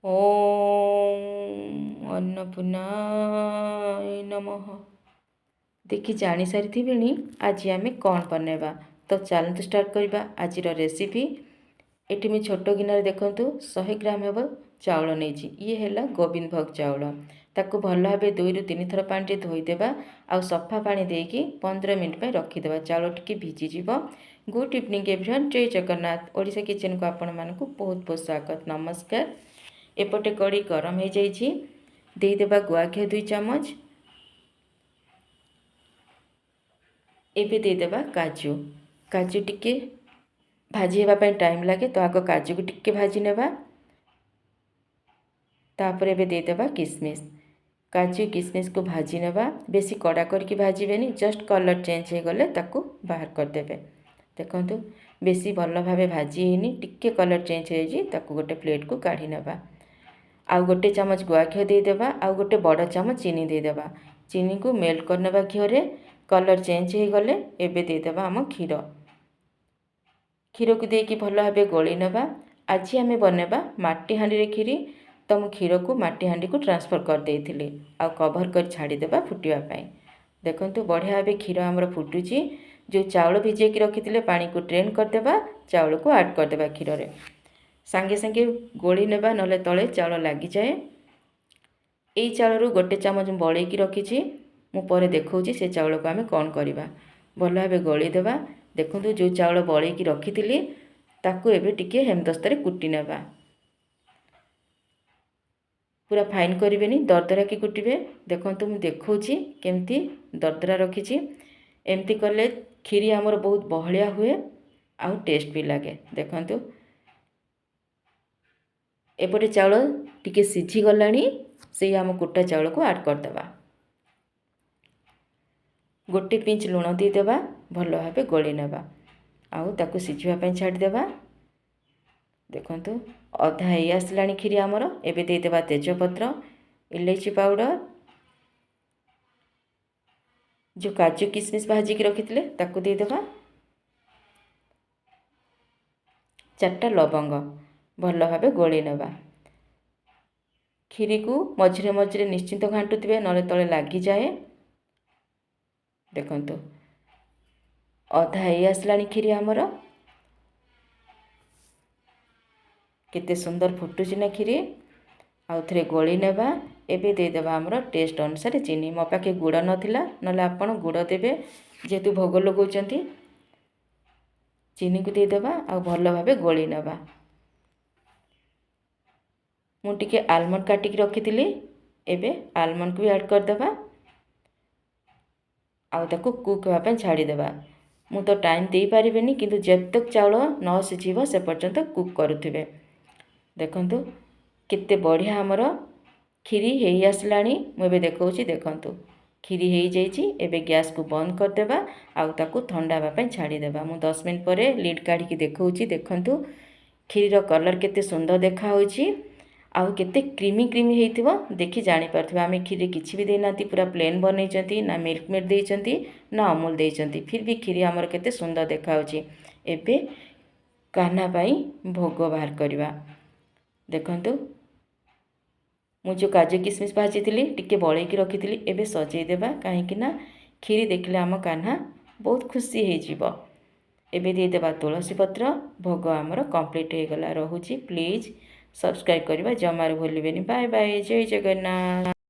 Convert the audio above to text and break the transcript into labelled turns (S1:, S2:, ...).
S1: ओम अन्नपूर्णाय नमः। देखि जानी सारी आज आम कौन बनवा तो चलते स्टार्ट करवा आज रेसिपी। एटी मैं छोट गिनार देखूँ 100 ग्राम हे चाउल नहीं ये है गोविंद भोग चाउल। ताको भल भाव 2 ରୁ 3 थर पानी धोईदेवा आ सफा पानी देकी 15 मिनट पर रखीदेवा चाउल टी भिजिज। गुड इवनिंग एवरीवन, जय जगन्नाथ। ओडिशा किचन को आपण मानक बहुत बहुत स्वागत, नमस्कार। एपटे कड़ी गरम हो जाइए, देदेबा गुआ घी 2 चामच। एबे देदेबा काजू। काजू टिके भाजी होगा टाइम लगे तो आग काजू को टिके भाजी नेबा। तापर एबे देदेबा किसमिस। काजू किसमिस को भाजी नेबा, बेसी कड़ा करके भाजबेनी, जस्ट कलर चेंज हो गले ताकू बाहर करदेबे। देखंतु बेसी भल भाव भाजी हेनी, टिके कलर चेंज हो जाइए ताकू गोटे प्लेट को काढ़ी नेबा। आउ गोटे चामच गुआ घी देदेबा, आउ गोटे बड़ चामच चीनी देदेबा। चीनी को मेल्ट करनेबा घीरे, कलर चेंज हो गले एबे देदेबा आम क्षीर। क्षीर को देकी भल भाव गोली नेबा। आज आम बनेबा माटी हांडी रे खीरी, तो मु क्षीर को माटी हांडी को ट्रांसफर कर देइथिली आ कवर कर छाड़ीदेबा फुटिया पाई। देखंतु बढ़िया भाव क्षीर आमर फुटुची। जो चाउल भिजेकी रखिथिले पानी को ड्रेन करदेबा, चाउल को ऐड करदेबा क्षीर रे। सांगे सांगे गोली नेबा नले तले चाउल लगी जाए। यही चाउल गोटे चामच बड़ेकी रखी मु पर देखौची से चाउल को आम कौन करवा। भल भाव गोली देबा। देखो जो चाउल बड़ेकी रखी ताकू एबे टिके हेमदस्तारे कुटी नेबा। पूरा फाइन करेनि, दरदरा की कुटिबे। देखंतु मु देखौची केमती दरदरा रखी। एमती कले खीरी आमर बहुत बहलिया हुए आउ टेस्ट भी लगे। देखंतु एपटे चाउल टिके सिझी गलानी, से आम कुटा चाउल को ऐड करदेबा। गोटे पिंच लुण देदेबा, भल भाव गोली नेबा आउ ताकू सिझिबा छाड़देबा। देखंतु अधा ही आसलानी खीरी आमर। एबे देदेबा तेजपत्र, इलायची पाउडर, जो काजू किसमिस भाजिकी रखिथिले ताकू देदेबा, 4टा लवंग, भल भाव गोली नेबा। खीरी को मझिरे मझिरे निश्चिंत घांटुथिबे नले तले लगी जाए। देखंतु अधा ही आसलानी खीरी आमर। केते सुंदर फुटुची ना खीरी। आउ थरे गोली नेबा। एबे देदेबा आमर टेस्ट अनुसार चीनी। मो पाखे गुड़ नथिला, नले आपण गुड़ देबे जेतु भोग लगौचंती। चीनी को देदेबा आउ भल भाव गोली नेबा। मु टिके आलमंड काटिकी रखिथिली, एबे आलमंड को भी ऐड करदेबा आउ ताकू कुक होगा छाड़ीदेबा। मु तो टाइम दे पारिबेनी, किंतु जब तक चाउल न सिझिबो से पर्यंत कुक करुथिबे। देखंतु केते बढ़िया आमर खीरी हेई आसलानी। मु एबे देखौची, देखंतु खीरी हेई जाइची। एबे गैस को बंद करदेबा आउ ताकू ठंडा होगा छाड़ीदेबा। मु 10 मिनट पर लीड काढ़ी देखौची। देखंतु खीरीर कलर केते सुंदर देखा होची आउ केते क्रीमी क्रीमी हेइथिबो देखि जानि पारथिबो। आमे खीरी किछि भी देनाती, पूरा प्लेन बनैचंती, ना मिल्क मेड देइचंती ना अमूल देइचंती, फिर भी खीरी आमर केते सुंदर देखा होची। एबे कान्हा पाई भोग बाहर करवा। देखंतु मु जो काजू किसमिस भाजी टिके बड़ेकी रखी, एबे सजेई देबा, कहीं ना खीरी देखले आम कान्हा बहुत खुशी हो जिवो। एबे देदेबा तुलसी पत्र। भोग आमर कंप्लीट हो गला। रहुची, प्लीज सब्सक्राइब करवा जमार भूलिबेनी। बाय बाय, जय जगन्नाथ।